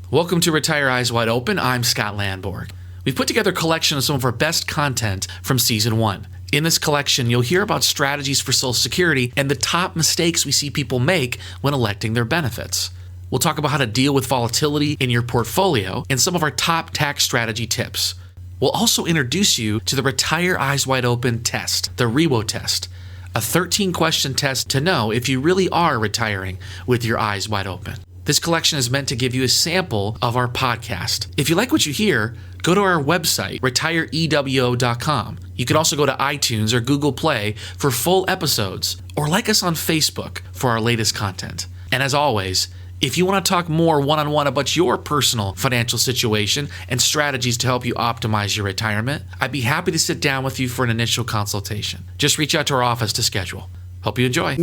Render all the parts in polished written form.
Welcome to Retire Eyes Wide Open. I'm Scott Landborg. We've put together a collection of some of our best content from Season 1. In this collection, you'll hear about strategies for Social Security and the top mistakes we see people make when electing their benefits. We'll talk about how to deal with volatility in your portfolio and some of our top tax strategy tips. We'll also introduce you to the Retire Eyes Wide Open test, the REWO test, a 13-question test to know if you really are retiring with your eyes wide open. This collection is meant to give you a sample of our podcast. If you like what you hear, go to our website, retireewo.com. You can also go to iTunes or Google Play for full episodes, or like us on Facebook for our latest content. And as always, if you want to talk more one-on-one about your personal financial situation and strategies to help you optimize your retirement, I'd be happy to sit down with you for an initial consultation. Just reach out to our office to schedule. Hope you enjoy.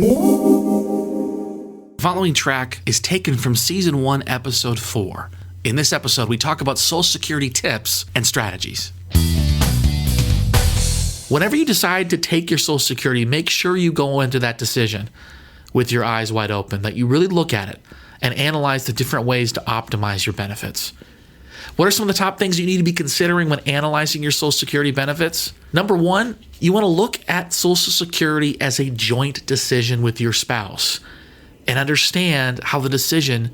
The following track is taken from Season 1, Episode 4. In this episode, we talk about Social Security tips and strategies. Whenever you decide to take your Social Security, make sure you go into that decision with your eyes wide open, that you really look at it and analyze the different ways to optimize your benefits. What are some of the top things you need to be considering when analyzing your Social Security benefits? Number one, you want to look at Social Security as a joint decision with your spouse and understand how the decision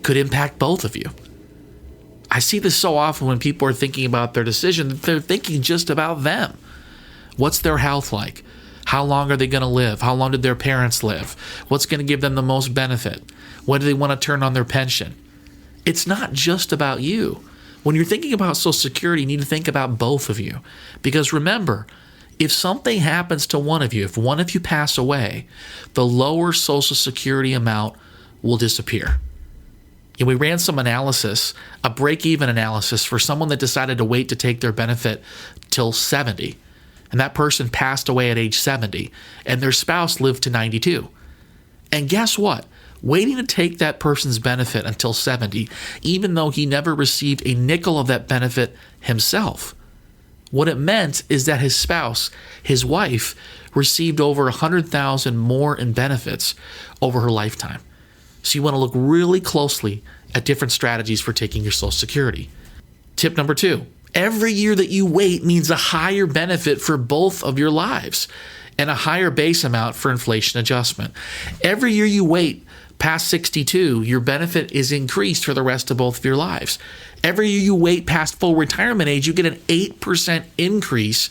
could impact both of you. I see this so often when people are thinking about their decision, that they're thinking just about them. What's their health like? How long are they going to live? How long did their parents live? What's going to give them the most benefit? When do they want to turn on their pension? It's not just about you. When you're thinking about Social Security, you need to think about both of you. Because remember, if something happens to one of you, if one of you pass away, the lower Social Security amount will disappear. And we ran some analysis, a break-even analysis for someone that decided to wait to take their benefit till 70. And that person passed away at age 70, and their spouse lived to 92. And guess what? Waiting to take that person's benefit until 70, even though he never received a nickel of that benefit himself, what it meant is that his spouse, his wife, received over $100,000 more in benefits over her lifetime. So you want to look really closely at different strategies for taking your Social Security. Tip number 2, every year that you wait means a higher benefit for both of your lives and a higher base amount for inflation adjustment. Every year you wait past 62, your benefit is increased for the rest of both of your lives. Every year you wait past full retirement age, you get an 8% increase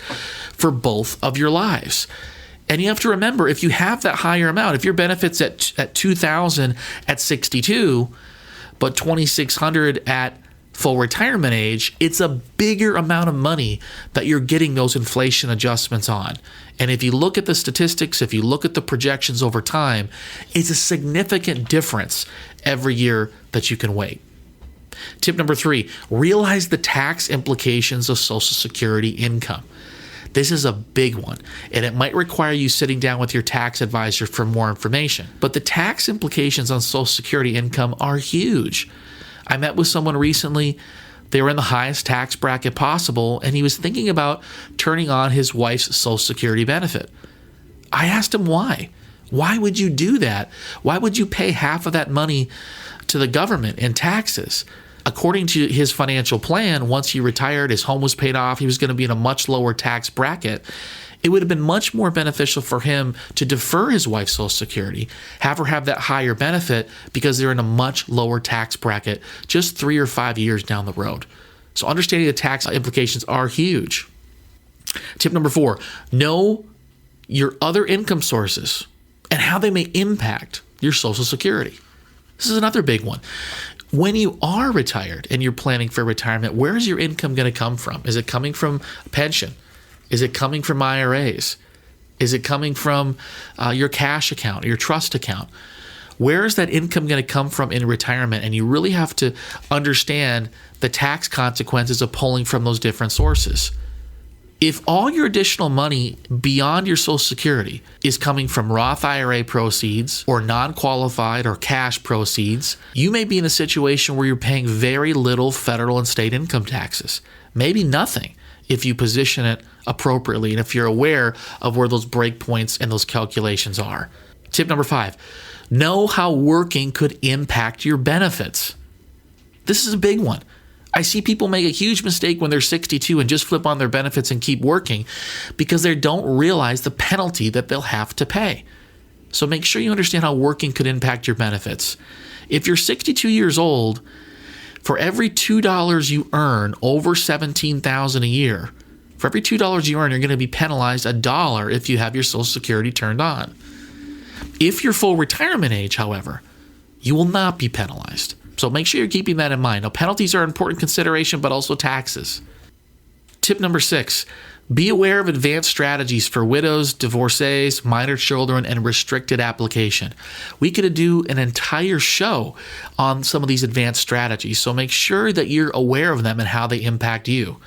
for both of your lives. And you have to remember, if you have that higher amount, if your benefit's at $2,000 at 62, but $2,600 at full retirement age, it's a bigger amount of money that you're getting those inflation adjustments on. And if you look at the statistics, if you look at the projections over time, it's a significant difference every year that you can wait. Tip number 3, realize the tax implications of Social Security income. This is a big one, and it might require you sitting down with your tax advisor for more information. But the tax implications on Social Security income are huge. I met with someone recently. They were in the highest tax bracket possible, and he was thinking about turning on his wife's Social Security benefit. I asked him why. Why would you do that? Why would you pay half of that money to the government in taxes? According to his financial plan, once he retired, his home was paid off, he was going to be in a much lower tax bracket. It would have been much more beneficial for him to defer his wife's Social Security, have her have that higher benefit because they're in a much lower tax bracket just 3 or 5 years down the road. So understanding the tax implications are huge. Tip number 4, know your other income sources and how they may impact your Social Security. This is another big one. When you are retired and you're planning for retirement, where is your income going to come from? Is it coming from a pension? Is it coming from IRAs? Is it coming from your cash account, your trust account? Where is that income going to come from in retirement? And you really have to understand the tax consequences of pulling from those different sources. If all your additional money beyond your Social Security is coming from Roth IRA proceeds or non-qualified or cash proceeds, you may be in a situation where you're paying very little federal and state income taxes, maybe nothing if you position it appropriately and if you're aware of where those breakpoints and those calculations are. Tip number 5, know how working could impact your benefits. This is a big one. I see people make a huge mistake when they're 62 and just flip on their benefits and keep working because they don't realize the penalty that they'll have to pay. So make sure you understand how working could impact your benefits. If you're 62 years old, for every $2 you earn over $17,000 a year, for every $2 you earn, you're going to be penalized $1 if you have your Social Security turned on. If you're full retirement age, however, you will not be penalized. So make sure you're keeping that in mind. Now, penalties are an important consideration, but also taxes. Tip number 6, be aware of advanced strategies for widows, divorcees, minor children, and restricted application. We could do an entire show on some of these advanced strategies, so make sure that you're aware of them and how they impact you.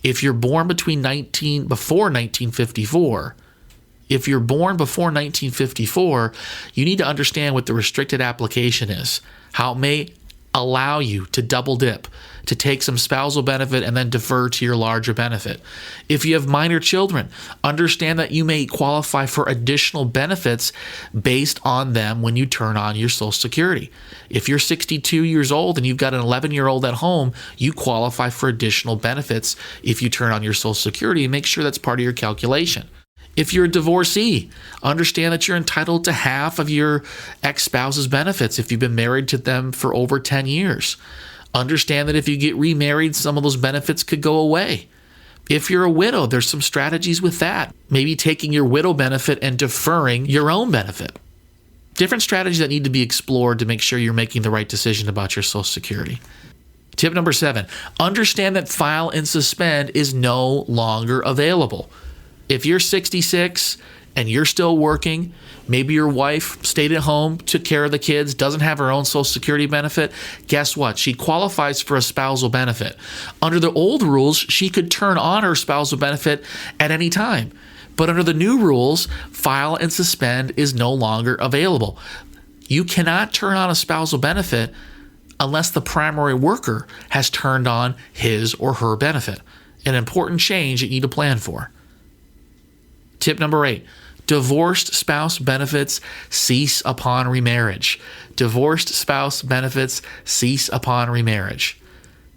If you're born before 1954, you need to understand what the restricted application is, how it may allow you to double dip, to take some spousal benefit and then defer to your larger benefit. If you have minor children, understand that you may qualify for additional benefits based on them when you turn on your Social Security. If you're 62 years old and you've got an 11-year-old at home, you qualify for additional benefits if you turn on your Social Security, and make sure that's part of your calculation. If you're a divorcee, understand that you're entitled to half of your ex-spouse's benefits if you've been married to them for over 10 years. Understand that if you get remarried, some of those benefits could go away. If you're a widow, there's some strategies with that. Maybe taking your widow benefit and deferring your own benefit. Different strategies that need to be explored to make sure you're making the right decision about your Social Security. Tip number 7, understand that file and suspend is no longer available. If you're 66 and you're still working, maybe your wife stayed at home, took care of the kids, doesn't have her own Social Security benefit, guess what? She qualifies for a spousal benefit. Under the old rules, she could turn on her spousal benefit at any time. But under the new rules, file and suspend is no longer available. You cannot turn on a spousal benefit unless the primary worker has turned on his or her benefit. An important change that you need to plan for. Tip number 8, divorced spouse benefits cease upon remarriage. Divorced spouse benefits cease upon remarriage.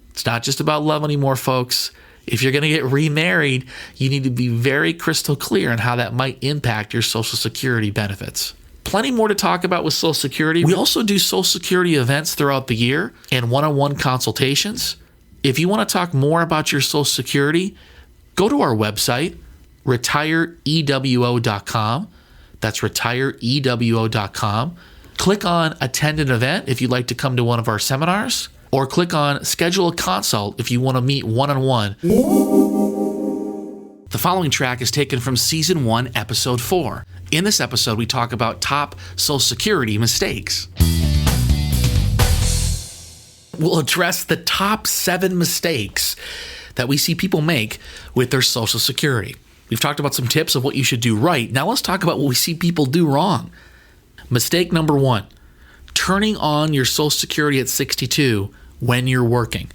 It's not just about love anymore, folks. If you're going to get remarried, you need to be very crystal clear on how that might impact your Social Security benefits. Plenty more to talk about with Social Security. We also do Social Security events throughout the year and one-on-one consultations. If you want to talk more about your Social Security, go to our website, retireewo.com. That's retireewo.com. Click on attend an event if you'd like to come to one of our seminars, or click on schedule a consult if you want to meet one-on-one. The following track is taken from Season 1, Episode 4. In this episode, we talk about top Social Security mistakes. We'll address the top 7 mistakes that we see people make with their Social Security. We've talked about some tips of what you should do right. Now let's talk about what we see people do wrong. Mistake number 1, turning on your Social Security at 62 when you're working.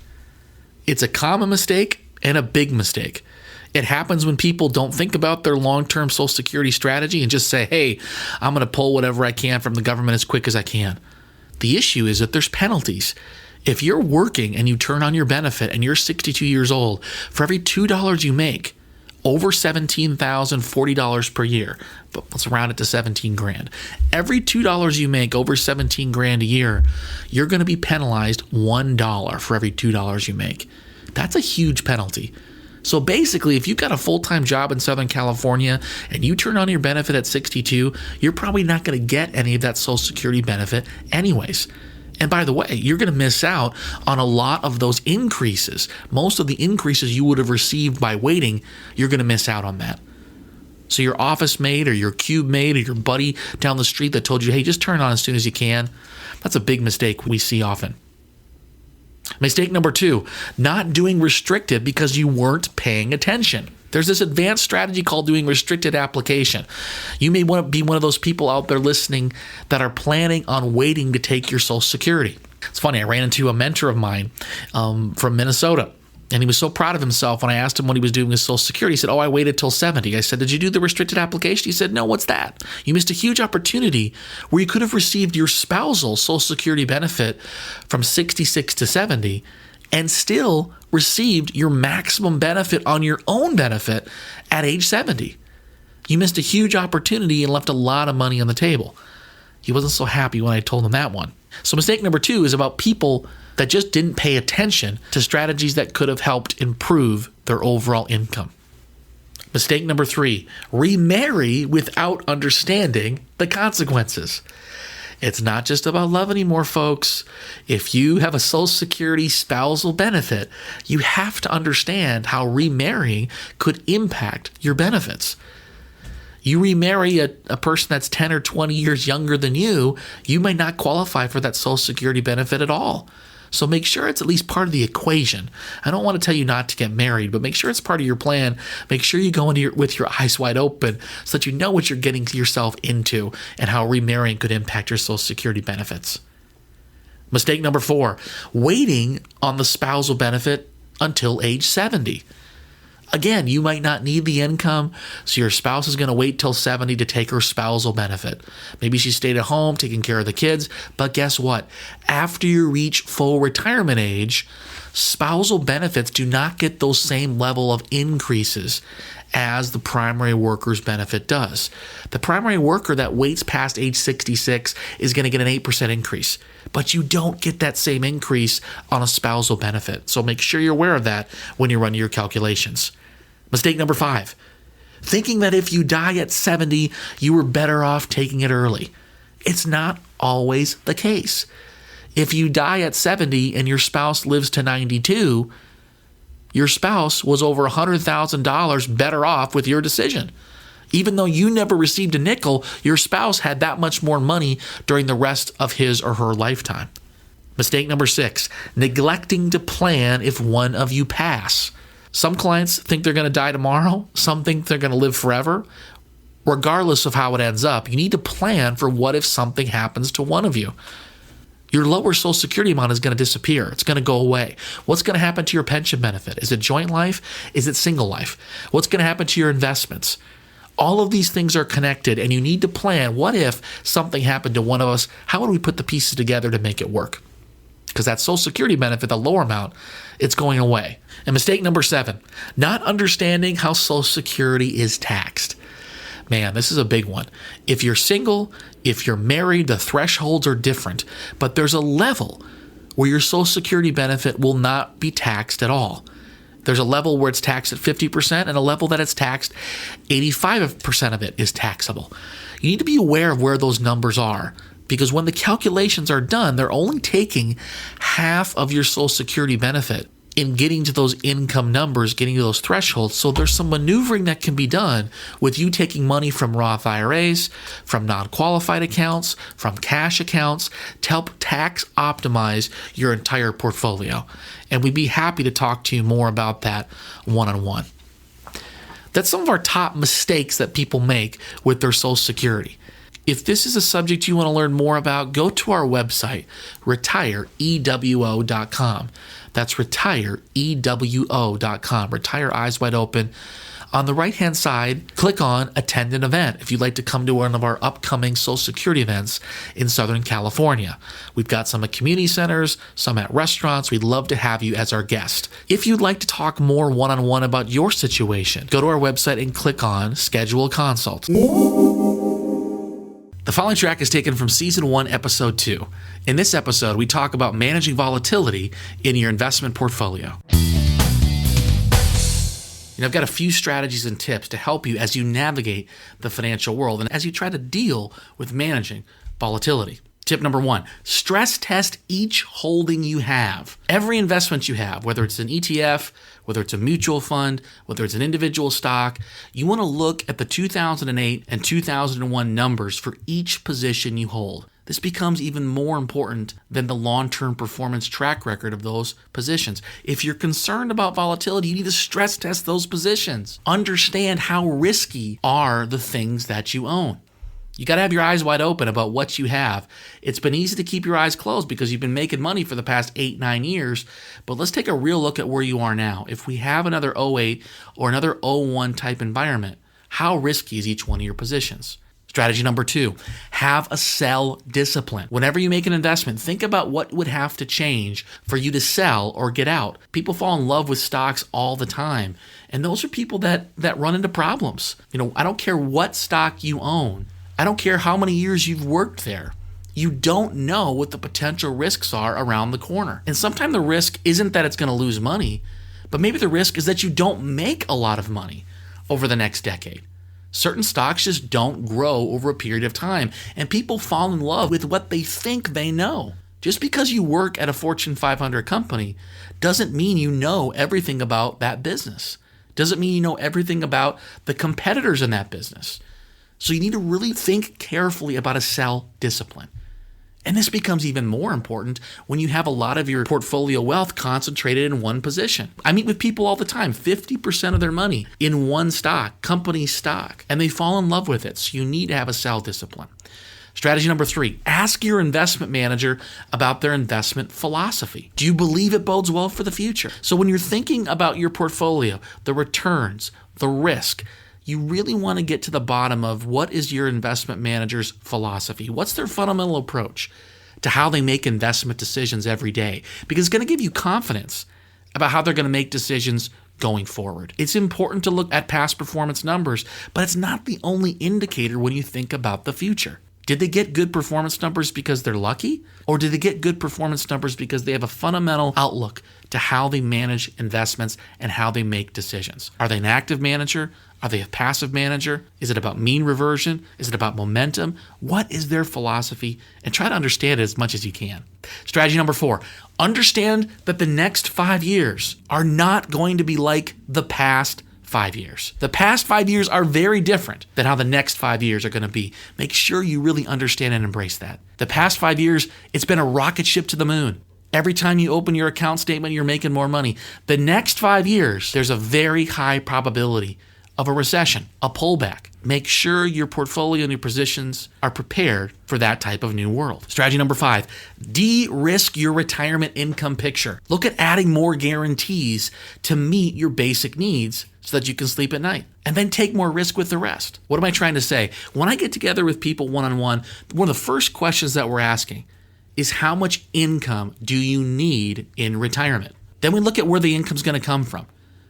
It's a common mistake and a big mistake. It happens when people don't think about their long-term Social Security strategy and just say, hey, I'm going to pull whatever I can from the government as quick as I can. The issue is that there's penalties. If you're working and you turn on your benefit and you're 62 years old, for every $2 you make, over $17,040 per year, but let's round it to 17 grand. Every $2 you make over 17 grand a year, you're going to be penalized $1 for every $2 you make. That's a huge penalty. So basically, if you've got a full-time job in Southern California and you turn on your benefit at 62, you're probably not going to get any of that Social Security benefit anyways. And by the way, you're going to miss out on a lot of those increases. Most of the increases you would have received by waiting, you're going to miss out on that. So your office mate or your cube mate or your buddy down the street that told you, hey, just turn it on as soon as you can, that's a big mistake we see often. Mistake number 2, not doing restricted because you weren't paying attention. There's this advanced strategy called doing restricted application. You may want to be one of those people out there listening that are planning on waiting to take your Social Security. It's funny, I ran into a mentor of mine from Minnesota. And he was so proud of himself when I asked him what he was doing with Social Security. He said, I waited till 70. I said, did you do the restricted application? He said, no, what's that? You missed a huge opportunity where you could have received your spousal Social Security benefit from 66 to 70 and still received your maximum benefit on your own benefit at age 70. You missed a huge opportunity and left a lot of money on the table. He wasn't so happy when I told him that one. So mistake number 2 is about people that just didn't pay attention to strategies that could have helped improve their overall income. Mistake number 3, remarry without understanding the consequences. It's not just about love anymore, folks. If you have a Social Security spousal benefit, you have to understand how remarrying could impact your benefits. You remarry a person that's 10 or 20 years younger than you might not qualify for that Social Security benefit at all. So make sure it's at least part of the equation. I don't want to tell you not to get married, but make sure it's part of your plan. Make sure you go into with your eyes wide open so that you know what you're getting yourself into and how remarrying could impact your Social Security benefits. Mistake number 4, waiting on the spousal benefit until age 70. Again, you might not need the income, so your spouse is going to wait till 70 to take her spousal benefit. Maybe she stayed at home taking care of the kids, but guess what? After you reach full retirement age, spousal benefits do not get those same level of increases as the primary worker's benefit does. The primary worker that waits past age 66 is going to get an 8% increase, but you don't get that same increase on a spousal benefit. So make sure you're aware of that when you run your calculations. Mistake number 5, thinking that if you die at 70, you were better off taking it early. It's not always the case. If you die at 70 and your spouse lives to 92, your spouse was over $100,000 better off with your decision. Even though you never received a nickel, your spouse had that much more money during the rest of his or her lifetime. Mistake number 6, neglecting to plan if one of you pass. Some clients think they're going to die tomorrow. Some think they're going to live forever. Regardless of how it ends up, you need to plan for what if something happens to one of you. Your lower Social Security amount is going to disappear. It's going to go away. What's going to happen to your pension benefit? Is it joint life? Is it single life? What's going to happen to your investments? All of these things are connected, and you need to plan, what if something happened to one of us? How would we put the pieces together to make it work? Because that Social Security benefit, the lower amount, it's going away. And mistake number 7, not understanding how Social Security is taxed. Man, this is a big one. If you're single, if you're married, the thresholds are different, but there's a level where your Social Security benefit will not be taxed at all. There's a level where it's taxed at 50% and a level that it's taxed 85% of it is taxable. You need to be aware of where those numbers are, because when the calculations are done, they're only taking half of your Social Security benefit in getting to those income numbers, getting to those thresholds. So there's some maneuvering that can be done with you taking money from Roth IRAs, from non-qualified accounts, from cash accounts to help tax optimize your entire portfolio. And we'd be happy to talk to you more about that one-on-one. That's some of our top mistakes that people make with their Social Security. If this is a subject you want to learn more about, go to our website, retireewo.com. That's retireewo.com. Retire eyes wide open. On the right-hand side, click on Attend an Event if you'd like to come to one of our upcoming Social Security events in Southern California. We've got some at community centers, some at restaurants. We'd love to have you as our guest. If you'd like to talk more one-on-one about your situation, go to our website and click on Schedule a Consult. The following track is taken from Season 1, Episode 2. In this episode, we talk about managing volatility in your investment portfolio. I've got a few strategies and tips to help you as you navigate the financial world and as you try to deal with managing volatility. Tip number 1, stress test each holding you have. Every investment you have, whether it's an ETF, whether it's a mutual fund, whether it's an individual stock, you want to look at the 2008 and 2001 numbers for each position you hold. This becomes even more important than the long-term performance track record of those positions. If you're concerned about volatility, you need to stress test those positions. Understand how risky are the things that you own. You got to have your eyes wide open about what you have. It's been easy to keep your eyes closed because you've been making money for the past 8-9 years, but let's take a real look at where you are now. If we have another '08 or another '01 type environment, how risky is each one of your positions? Strategy number 2, have a sell discipline. Whenever you make an investment, think about what would have to change for you to sell or get out. People fall in love with stocks all the time, and those are people that run into problems. I don't care what stock you own. I don't care how many years you've worked there. You don't know what the potential risks are around the corner. And sometimes the risk isn't that it's going to lose money, but maybe the risk is that you don't make a lot of money over the next decade. Certain stocks just don't grow over a period of time, and people fall in love with what they think they know. Just because you work at a Fortune 500 company doesn't mean you know everything about that business. Doesn't mean you know everything about the competitors in that business. So you need to really think carefully about a sell discipline. And this becomes even more important when you have a lot of your portfolio wealth concentrated in one position. I meet with people all the time, 50% of their money in one stock, company stock, and they fall in love with it. So you need to have a sell discipline. Strategy number 3, ask your investment manager about their investment philosophy. Do you believe it bodes well for the future? So when you're thinking about your portfolio, the returns, the risk, you really want to get to the bottom of what is your investment manager's philosophy. What's their fundamental approach to how they make investment decisions every day? Because it's going to give you confidence about how they're going to make decisions going forward. It's important to look at past performance numbers, but it's not the only indicator when you think about the future. Did they get good performance numbers because they're lucky? Or did they get good performance numbers because they have a fundamental outlook to how they manage investments and how they make decisions? Are they an active manager? Are they a passive manager? Is it about mean reversion? Is it about momentum? What is their philosophy? And try to understand it as much as you can. Strategy number 4, understand that the next 5 years are not going to be like the past 5 years. The past 5 years are very different than how the next 5 years are going to be. Make sure you really understand and embrace that. The past 5 years, it's been a rocket ship to the moon. Every time you open your account statement, you're making more money. The next 5 years, there's a very high probability of a recession, a pullback. Make sure your portfolio and your positions are prepared for that type of new world. Strategy number 5, de-risk your retirement income picture. Look at adding more guarantees to meet your basic needs so that you can sleep at night, and then take more risk with the rest. What am I trying to say? When I get together with people one-on-one, one of the first questions that we're asking is how much income do you need in retirement? Then we look at where the income's going to come from.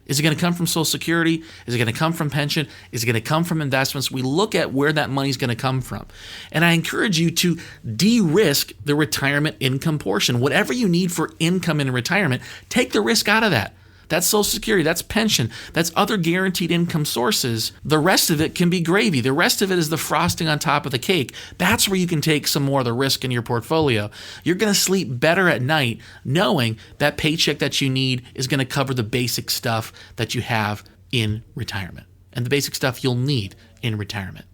Is it going to come from Social Security? Is it going to come from pension? Is it going to come from investments? We look at where that money's going to come from. And I encourage you to de-risk the retirement income portion. Whatever you need for income in retirement, take the risk out of that. That's Social Security, that's pension, that's other guaranteed income sources. The rest of it can be gravy. The rest of it is the frosting on top of the cake. That's where you can take some more of the risk in your portfolio. You're going to sleep better at night knowing that paycheck that you need is going to cover the basic stuff that you have in retirement and the basic stuff you'll need in retirement.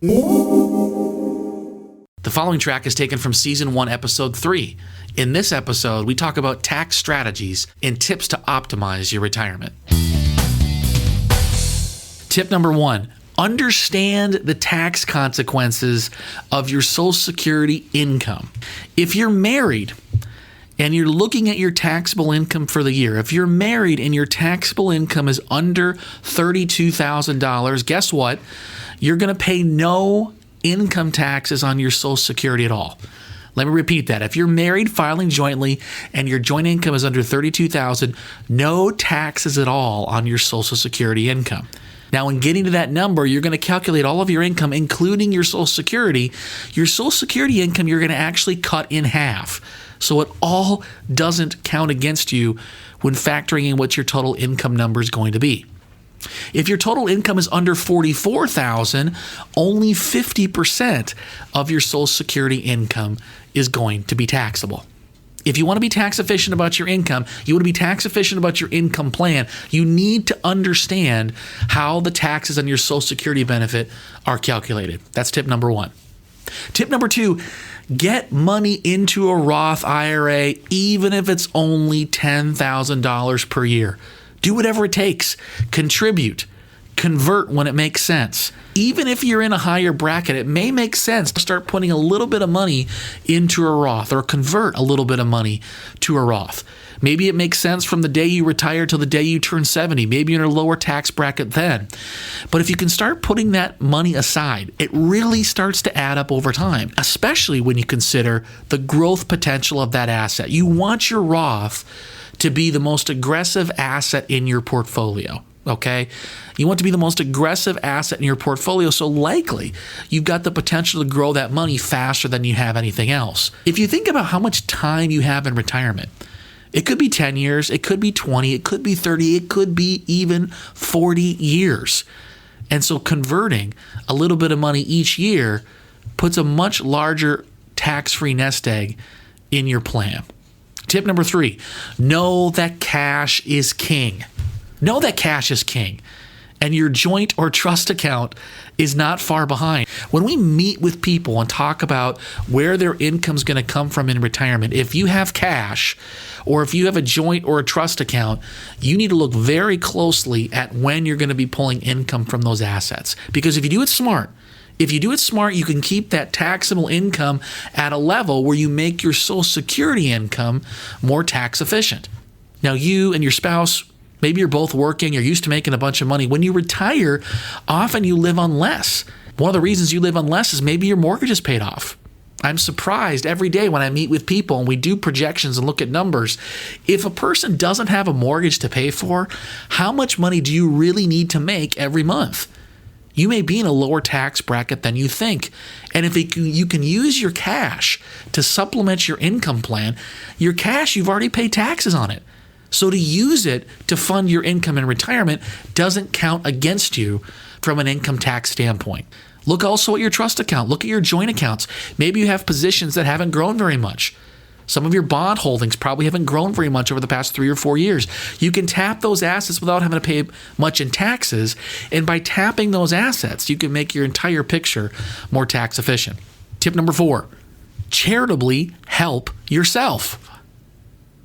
The following track is taken from Season 1, Episode 3. In this episode, we talk about tax strategies and tips to optimize your retirement. Tip number 1, understand the tax consequences of your Social Security income. If you're married and you're looking at your taxable income for the year, if you're married and your taxable income is under $32,000, guess what? You're going to pay no income taxes on your Social Security at all. Let me repeat that. If you're married filing jointly and your joint income is under $32,000, no taxes at all on your Social Security income. Now, in getting to that number, you're going to calculate all of your income, including your Social Security. Your Social Security income, you're going to actually cut in half. So it all doesn't count against you when factoring in what your total income number is going to be. If your total income is under $44,000, only 50% of your Social Security income is going to be taxable. If you want to be tax efficient about your income, you want to be tax efficient about your income plan, you need to understand how the taxes on your Social Security benefit are calculated. That's tip number 1. Tip number 2, get money into a Roth IRA, even if it's only $10,000 per year. Do whatever it takes. Contribute. Convert when it makes sense. Even if you're in a higher bracket, it may make sense to start putting a little bit of money into a Roth or convert a little bit of money to a Roth. Maybe it makes sense from the day you retire till the day you turn 70. Maybe you're in a lower tax bracket then. But if you can start putting that money aside, it really starts to add up over time, especially when you consider the growth potential of that asset. You want your Roth to be the most aggressive asset in your portfolio. Okay, you want to be the most aggressive asset in your portfolio, so likely you've got the potential to grow that money faster than you have anything else. If you think about how much time you have in retirement, it could be 10 years, it could be 20, it could be 30, it could be even 40 years. And so converting a little bit of money each year puts a much larger tax-free nest egg in your plan. Tip number 3, know that cash is king. Know that cash is king, and your joint or trust account is not far behind. When we meet with people and talk about where their income's going to come from in retirement, if you have cash or if you have a joint or a trust account, you need to look very closely at when you're going to be pulling income from those assets. Because if you do it smart, you can keep that taxable income at a level where you make your Social Security income more tax efficient. Now, you and your spouse, maybe you're both working, you're used to making a bunch of money. When you retire, often you live on less. One of the reasons you live on less is maybe your mortgage is paid off. I'm surprised every day when I meet with people and we do projections and look at numbers. If a person doesn't have a mortgage to pay for, how much money do you really need to make every month? You may be in a lower tax bracket than you think. And if you can use your cash to supplement your income plan, your cash, you've already paid taxes on it. So to use it to fund your income in retirement doesn't count against you from an income tax standpoint. Look also at your trust account. Look at your joint accounts. Maybe you have positions that haven't grown very much. Some of your bond holdings probably haven't grown very much over the past 3 or 4 years. You can tap those assets without having to pay much in taxes. And by tapping those assets, you can make your entire picture more tax efficient. Tip number 4, charitably help yourself.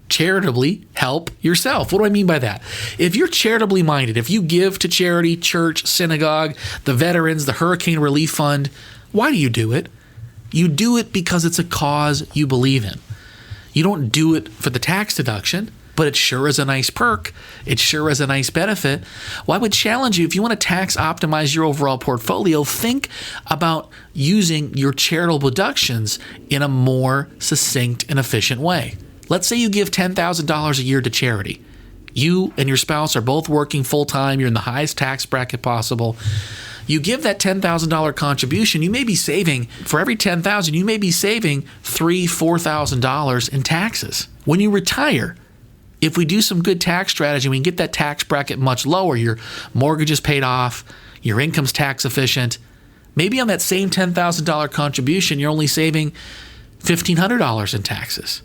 Charitably help yourself. What do I mean by that? If you're charitably minded, if you give to charity, church, synagogue, the veterans, the hurricane relief fund, why do you do it? You do it because it's a cause you believe in. You don't do it for the tax deduction, but it sure is a nice perk. It sure is a nice benefit. Well, I would challenge you, if you want to tax optimize your overall portfolio, think about using your charitable deductions in a more succinct and efficient way. Let's say you give $10,000 a year to charity. You and your spouse are both working full-time. You're in the highest tax bracket possible. You give that $10,000 contribution, you may be saving, for every $10,000, you may be saving $3,000, $4,000 in taxes. When you retire, if we do some good tax strategy, we can get that tax bracket much lower. Your mortgage is paid off, your income's tax efficient. Maybe on that same $10,000 contribution, you're only saving $1,500 in taxes.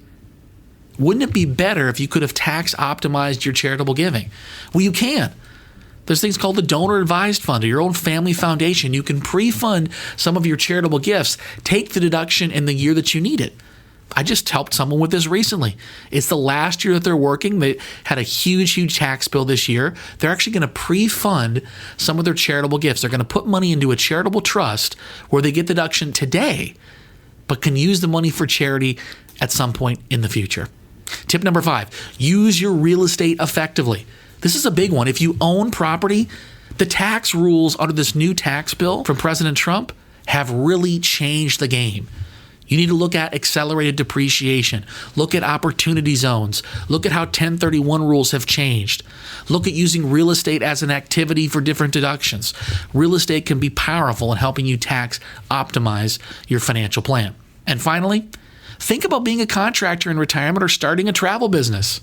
Wouldn't it be better if you could have tax optimized your charitable giving? Well, you can. There's things called the donor advised fund or your own family foundation. You can pre-fund some of your charitable gifts. Take the deduction in the year that you need it. I just helped someone with this recently. It's the last year that they're working. They had a huge tax bill this year. They're actually going to pre-fund some of their charitable gifts. They're going to put money into a charitable trust where they get the deduction today, but can use the money for charity at some point in the future. Tip number 5, use your real estate effectively. This is a big one. If you own property, the tax rules under this new tax bill from President Trump have really changed the game. You need to look at accelerated depreciation. Look at opportunity zones. Look at how 1031 rules have changed. Look at using real estate as an activity for different deductions. Real estate can be powerful in helping you tax optimize your financial plan. And finally, think about being a contractor in retirement or starting a travel business.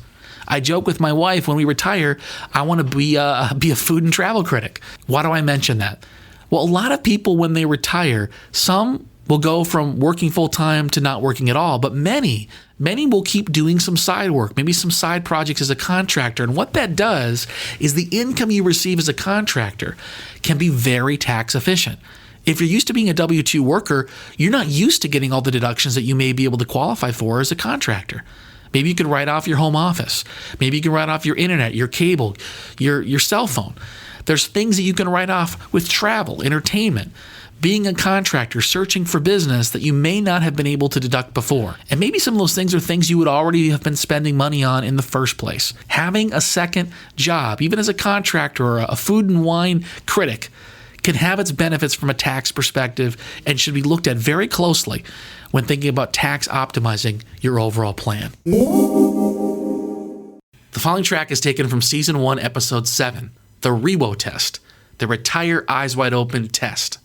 I joke with my wife, when we retire, I want to be a food and travel critic. Why do I mention that? Well, a lot of people, when they retire, some will go from working full-time to not working at all, but many will keep doing some side work, maybe some side projects as a contractor. And what that does is the income you receive as a contractor can be very tax efficient. If you're used to being a W-2 worker, you're not used to getting all the deductions that you may be able to qualify for as a contractor. Maybe you can write off your home office. Maybe you can write off your internet, your cable, your cell phone. There's things that you can write off with travel, entertainment, being a contractor, searching for business that you may not have been able to deduct before. And maybe some of those things are things you would already have been spending money on in the first place. Having a second job, even as a contractor or a food and wine critic, can have its benefits from a tax perspective and should be looked at very closely when thinking about tax optimizing your overall plan. The following track is taken from Season 1, Episode 7, the REWO test, the Retire Eyes Wide Open test.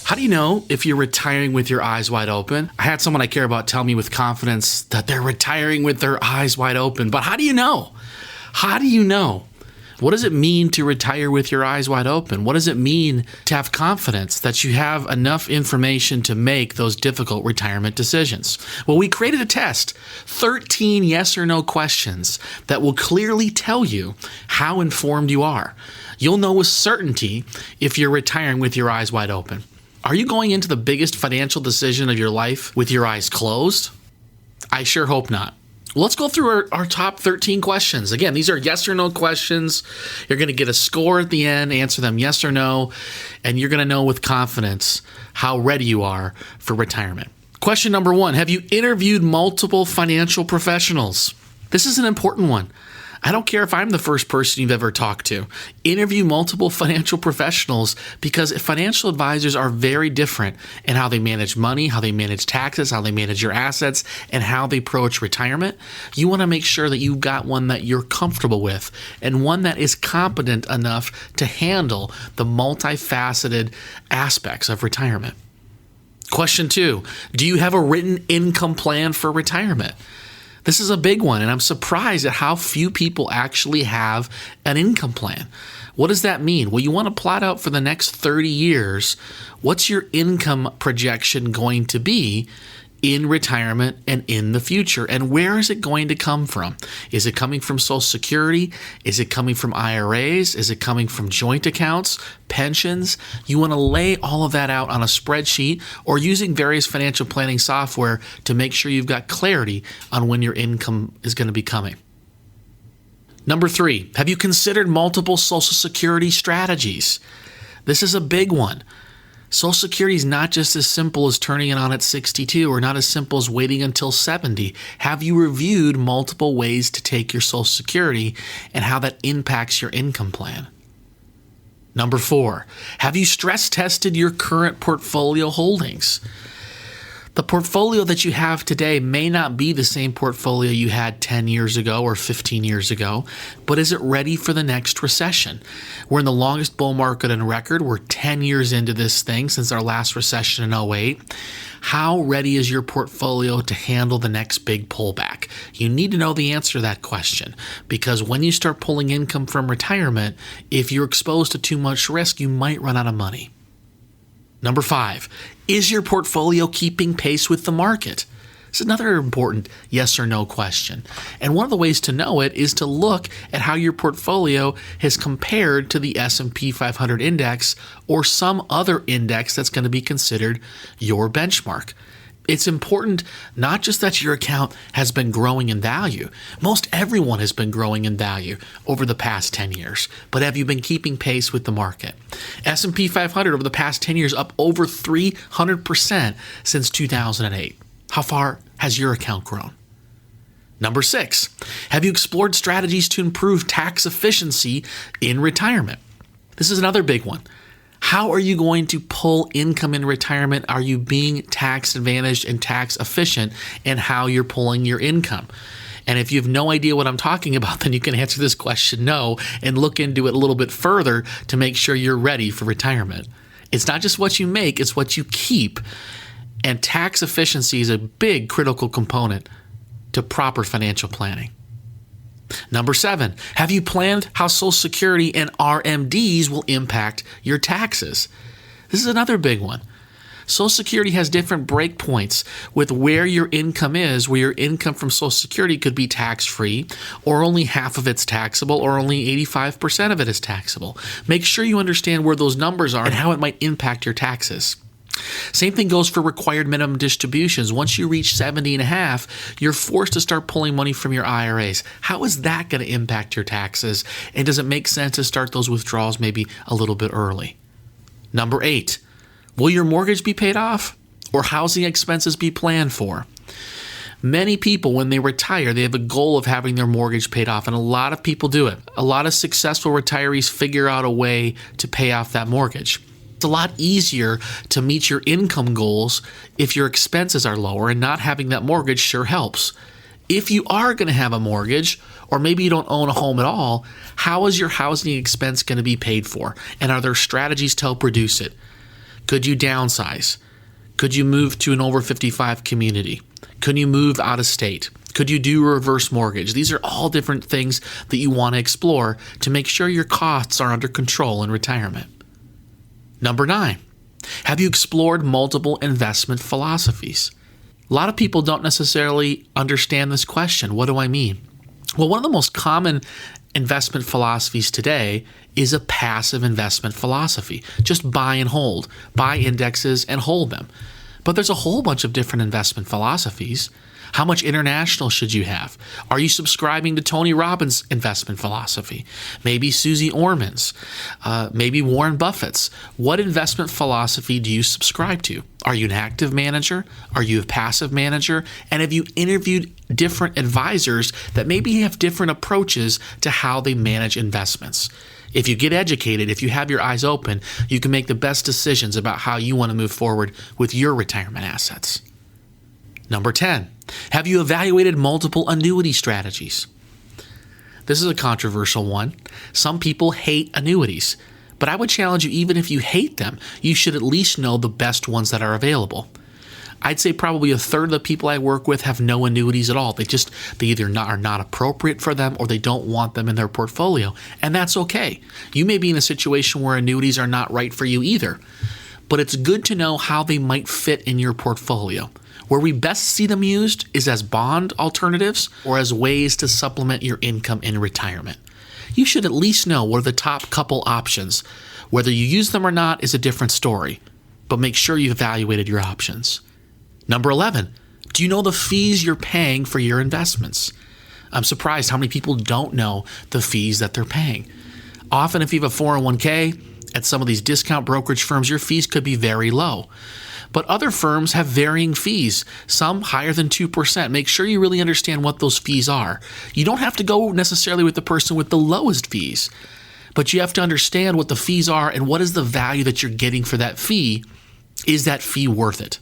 How do you know if you're retiring with your eyes wide open? I had someone I care about tell me with confidence that they're retiring with their eyes wide open. But how do you know? How do you know? What does it mean to retire with your eyes wide open? What does it mean to have confidence that you have enough information to make those difficult retirement decisions? Well, we created a test, 13 yes or no questions that will clearly tell you how informed you are. You'll know with certainty if you're retiring with your eyes wide open. Are you going into the biggest financial decision of your life with your eyes closed? I sure hope not. Well, let's go through our top 13 questions. Again, these are yes or no questions. You're going to get a score at the end, answer them yes or no, and you're going to know with confidence how ready you are for retirement. Question number 1, have you interviewed multiple financial professionals? This is an important one. I don't care if I'm the first person you've ever talked to. Interview multiple financial professionals because financial advisors are very different in how they manage money, how they manage taxes, how they manage your assets, and how they approach retirement. You want to make sure that you've got one that you're comfortable with and one that is competent enough to handle the multifaceted aspects of retirement. Question 2, do you have a written income plan for retirement? This is a big one, and I'm surprised at how few people actually have an income plan. What does that mean? Well, you want to plot out for the next 30 years, what's your income projection going to be in retirement and in the future, and where is it going to come from? Is it coming from Social Security? Is it coming from IRAs? Is it coming from joint accounts, pensions? You want to lay all of that out on a spreadsheet or using various financial planning software to make sure you've got clarity on when your income is going to be coming. Number 3, have you considered multiple Social Security strategies? This is a big one. Social Security is not just as simple as turning it on at 62 or not as simple as waiting until 70. Have you reviewed multiple ways to take your Social Security and how that impacts your income plan? Number 4, have you stress tested your current portfolio holdings? The portfolio that you have today may not be the same portfolio you had 10 years ago or 15 years ago, but is it ready for the next recession? We're in the longest bull market on record. We're 10 years into this thing since our last recession in 2008. How ready is your portfolio to handle the next big pullback? You need to know the answer to that question because when you start pulling income from retirement, if you're exposed to too much risk, you might run out of money. Number 5, is your portfolio keeping pace with the market? It's another important yes or no question. And one of the ways to know it is to look at how your portfolio has compared to the S&P 500 index or some other index that's going to be considered your benchmark. It's important not just that your account has been growing in value. Most everyone has been growing in value over the past 10 years, but have you been keeping pace with the market? S&P 500 over the past 10 years up over 300% since 2008. How far has your account grown? Number 6, have you explored strategies to improve tax efficiency in retirement? This is another big one. How are you going to pull income in retirement? Are you being tax advantaged and tax efficient in how you're pulling your income? And if you have no idea what I'm talking about, then you can answer this question no and look into it a little bit further to make sure you're ready for retirement. It's not just what you make, it's what you keep. And tax efficiency is a big critical component to proper financial planning. Number 7, have you planned how Social Security and RMDs will impact your taxes? This is another big one. Social Security has different breakpoints with where your income is, where your income from Social Security could be tax-free, or only half of it's taxable, or only 85% of it is taxable. Make sure you understand where those numbers are and how it might impact your taxes. Same thing goes for required minimum distributions. Once you reach 70 and a half, you're forced to start pulling money from your IRAs. How is that going to impact your taxes? And does it make sense to start those withdrawals maybe a little bit early? Number 8, will your mortgage be paid off or housing expenses be planned for? Many people, when they retire, they have a goal of having their mortgage paid off, and a lot of people do it. A lot of successful retirees figure out a way to pay off that mortgage. It's a lot easier to meet your income goals if your expenses are lower, and not having that mortgage sure helps. If you are going to have a mortgage, or maybe you don't own a home at all, how is your housing expense going to be paid for? And are there strategies to help reduce it? Could you downsize? Could you move to an over 55 community? Could you move out of state? Could you do a reverse mortgage? These are all different things that you want to explore to make sure your costs are under control in retirement. Number 9, have you explored multiple investment philosophies? A lot of people don't necessarily understand this question. What do I mean? Well, one of the most common investment philosophies today is a passive investment philosophy. Just buy and hold. Buy indexes and hold them. But there's a whole bunch of different investment philosophies. How much international should you have? Are you subscribing to Tony Robbins' investment philosophy? Maybe Susie Orman's? Maybe Warren Buffett's? What investment philosophy do you subscribe to? Are you an active manager? Are you a passive manager? And have you interviewed different advisors that maybe have different approaches to how they manage investments? If you get educated, if you have your eyes open, you can make the best decisions about how you want to move forward with your retirement assets. Number 10, have you evaluated multiple annuity strategies? This is a controversial one. Some people hate annuities, but I would challenge you, even if you hate them, you should at least know the best ones that are available. I'd say probably a third of the people I work with have no annuities at all. They either are not appropriate for them, or they don't want them in their portfolio. And that's okay. You may be in a situation where annuities are not right for you either. But it's good to know how they might fit in your portfolio. Where we best see them used is as bond alternatives or as ways to supplement your income in retirement. You should at least know what are the top couple options. Whether you use them or not is a different story, but make sure you've evaluated your options. Number 11, do you know the fees you're paying for your investments? I'm surprised how many people don't know the fees that they're paying. Often, if you have a 401k at some of these discount brokerage firms, your fees could be very low. But other firms have varying fees, some higher than 2%. Make sure you really understand what those fees are. You don't have to go necessarily with the person with the lowest fees, but you have to understand what the fees are and what is the value that you're getting for that fee. Is that fee worth it?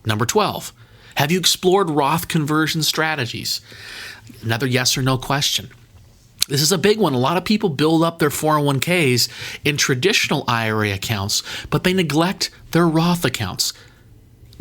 Number 12, have you explored Roth conversion strategies? Another yes or no question. This is a big one. A lot of people build up their 401ks in traditional IRA accounts, but they neglect their Roth accounts.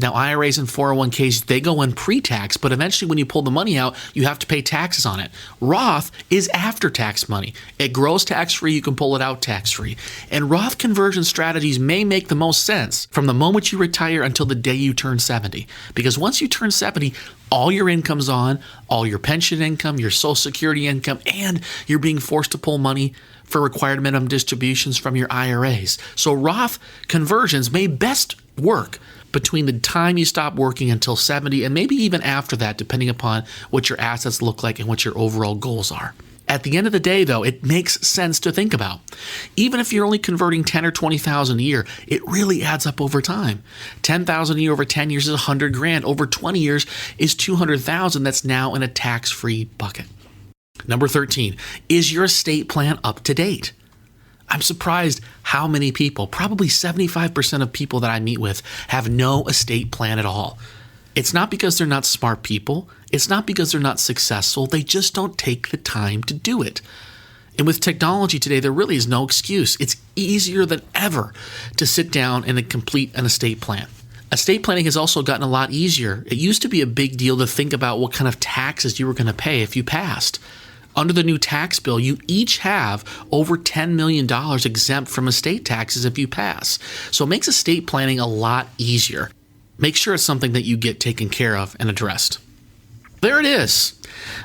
Now, IRAs and 401ks, they go in pre-tax, but eventually when you pull the money out, you have to pay taxes on it. Roth is after-tax money. It grows tax-free. You can pull it out tax-free. And Roth conversion strategies may make the most sense from the moment you retire until the day you turn 70. Because once you turn 70, all your income's on, all your pension income, your Social Security income, and you're being forced to pull money for required minimum distributions from your IRAs. So Roth conversions may best work between the time you stop working until 70 and maybe even after that, depending upon what your assets look like and what your overall goals are. At the end of the day, though, it makes sense to think about. Even if you're only converting 10 or 20,000 a year, it really adds up over time. 10,000 a year over 10 years is 100 grand. Over 20 years is 200,000 that's now in a tax-free bucket. Number 13, is your estate plan up to date? I'm surprised how many people, probably 75% of people that I meet with, have no estate plan at all. It's not because they're not smart people. It's not because they're not successful. They just don't take the time to do it. And with technology today, there really is no excuse. It's easier than ever to sit down and complete an estate plan. Estate planning has also gotten a lot easier. It used to be a big deal to think about what kind of taxes you were going to pay if you passed. Under the new tax bill, you each have over $10 million exempt from estate taxes if you pass. So it makes estate planning a lot easier. Make sure it's something that you get taken care of and addressed. There it is.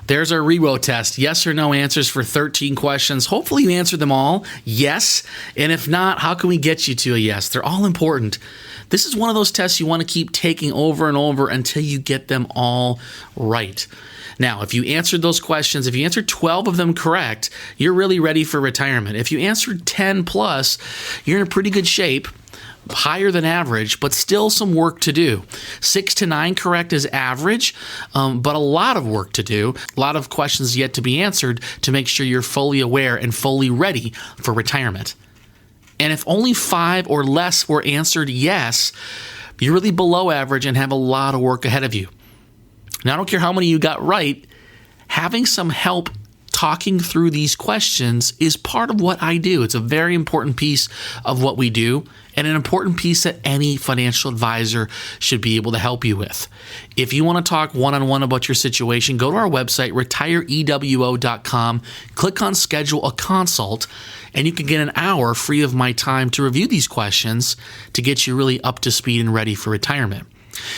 There's our REWO test. Yes or no answers for 13 questions. Hopefully you answered them all. Yes. And if not, how can we get you to a yes? They're all important. This is one of those tests you want to keep taking over and over until you get them all right. Now, if you answered those questions, if you answered 12 of them correct, you're really ready for retirement. If you answered 10 plus, you're in pretty good shape. Higher than average, but still some work to do. 6 to 9 correct is average, but a lot of work to do. A lot of questions yet to be answered to make sure you're fully aware and fully ready for retirement. And if only 5 or less were answered yes, you're really below average and have a lot of work ahead of you. Now, I don't care how many you got right, having some help talking through these questions is part of what I do. It's a very important piece of what we do and an important piece that any financial advisor should be able to help you with. If you want to talk one-on-one about your situation, go to our website, retireewo.com, click on Schedule a Consult, and you can get an hour free of my time to review these questions to get you really up to speed and ready for retirement.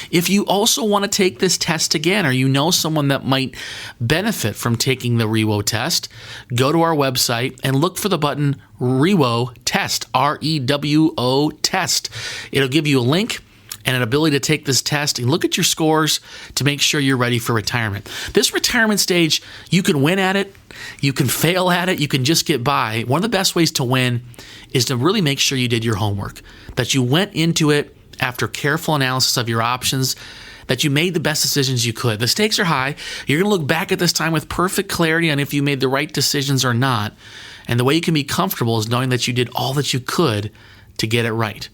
If you also want to take this test again, or you know someone that might benefit from taking the REWO test, go to our website and look for the button REWO Test, REWO Test. It'll give you a link and an ability to take this test and look at your scores to make sure you're ready for retirement. This retirement stage, you can win at it, you can fail at it, you can just get by. One of the best ways to win is to really make sure you did your homework, that you went into it after careful analysis of your options, that you made the best decisions you could. The stakes are high. You're going to look back at this time with perfect clarity on if you made the right decisions or not. And the way you can be comfortable is knowing that you did all that you could to get it right.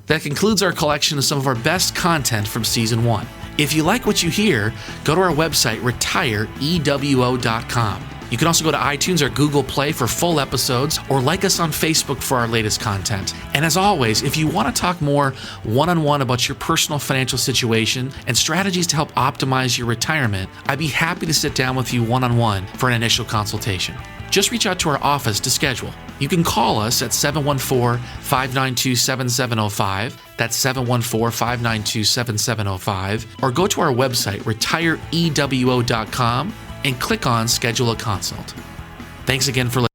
That concludes our collection of some of our best content from Season 1. If you like what you hear, go to our website, retireewo.com. You can also go to iTunes or Google Play for full episodes, or like us on Facebook for our latest content. And as always, if you want to talk more one-on-one about your personal financial situation and strategies to help optimize your retirement, I'd be happy to sit down with you one-on-one for an initial consultation. Just reach out to our office to schedule. You can call us at 714-592-7705. That's 714-592-7705. Or go to our website, retireewo.com, and click on Schedule a Consult. Thanks again for listening.